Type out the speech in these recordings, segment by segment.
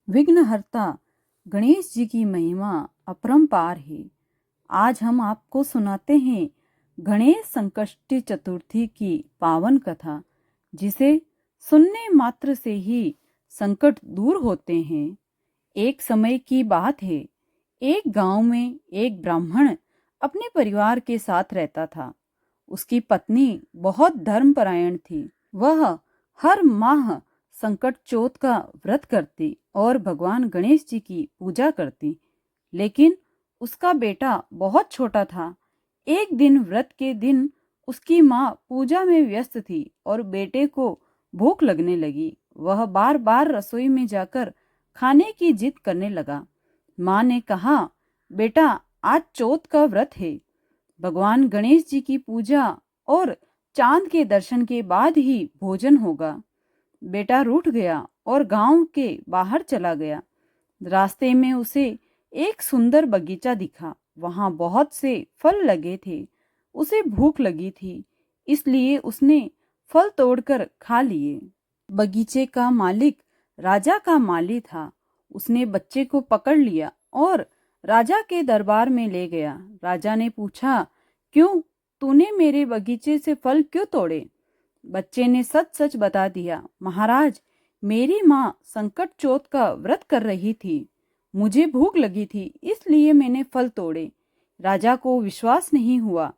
विघ्नहर्ता गणेश जी की महिमा अपरंपार है। आज हम आपको सुनाते हैं गणेश संकष्टी चतुर्थी की पावन कथा, जिसे सुनने मात्र से ही संकट दूर होते हैं। एक समय की बात है, एक गांव में एक ब्राह्मण अपने परिवार के साथ रहता था। उसकी पत्नी बहुत धर्मपरायण थी। वह हर माह संकट चौथ का व्रत करती और भगवान गणेश जी की पूजा करती। लेकिन उसका बेटा बहुत छोटा था। एक दिन व्रत के दिन उसकी माँ पूजा में व्यस्त थी और बेटे को भूख लगने लगी। वह बार बार रसोई में जाकर खाने की जिद करने लगा। माँ ने कहा, बेटा आज चौथ का व्रत है, भगवान गणेश जी की पूजा और चांद के दर्शन के बाद ही भोजन होगा। बेटा रूठ गया और गांव के बाहर चला गया। रास्ते में उसे एक सुंदर बगीचा दिखा। वहां बहुत से फल लगे थे। उसे भूख लगी थी, इसलिए उसने फल तोड़कर खा लिए। बगीचे का मालिक राजा का माली था। उसने बच्चे को पकड़ लिया और राजा के दरबार में ले गया। राजा ने पूछा, क्यों, तूने मेरे बगीचे से फल क्यों तोड़े? बच्चे ने सच सच बता दिया, महाराज, मेरी माँ संकट चौथ का व्रत कर रही थी। मुझे भूख लगी थी, इसलिए मैंने फल तोड़े। राजा को विश्वास नहीं हुआ।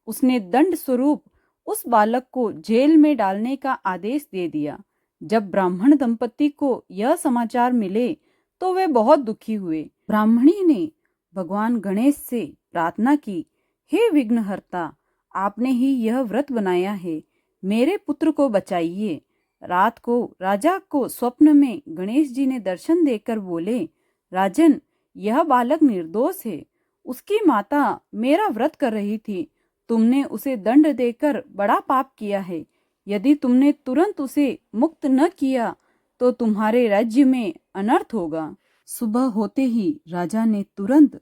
उसने दंड स्वरूप उस बालक को जेल में डालने का आदेश दे दिया। जब ब्राह्मण दंपति को यह समाचार मिले तो वे बहुत दुखी हुए। ब्राह्मणी ने भगवान गणेश से प्रार्थना की, हे विघ्नहर्ता, आपने ही यह व्रत बनाया है, मेरे पुत्र को बचाइए। रात को राजा को स्वप्न में गणेश जी ने दर्शन देकर बोले, राजन, यह बालक निर्दोष है। उसकी माता मेरा व्रत कर रही थी। तुमने उसे दंड देकर बड़ा पाप किया है। यदि तुमने तुरंत उसे मुक्त न किया तो तुम्हारे राज्य में अनर्थ होगा। सुबह होते ही राजा ने तुरंत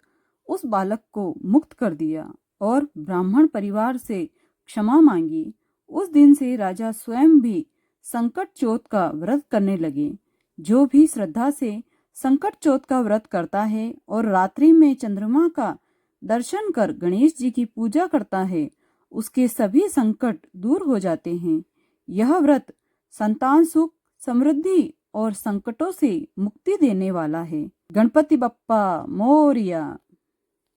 उस बालक को मुक्त कर दिया और ब्राह्मण परिवार से क्षमा मांगी। उस दिन से राजा स्वयं भी संकट चौथ का व्रत करने लगे। जो भी श्रद्धा से संकट चौथ का व्रत करता है और रात्रि में चंद्रमा का दर्शन कर गणेश जी की पूजा करता है, उसके सभी संकट दूर हो जाते हैं। यह व्रत संतान सुख, समृद्धि और संकटों से मुक्ति देने वाला है। गणपति बप्पा मोरया।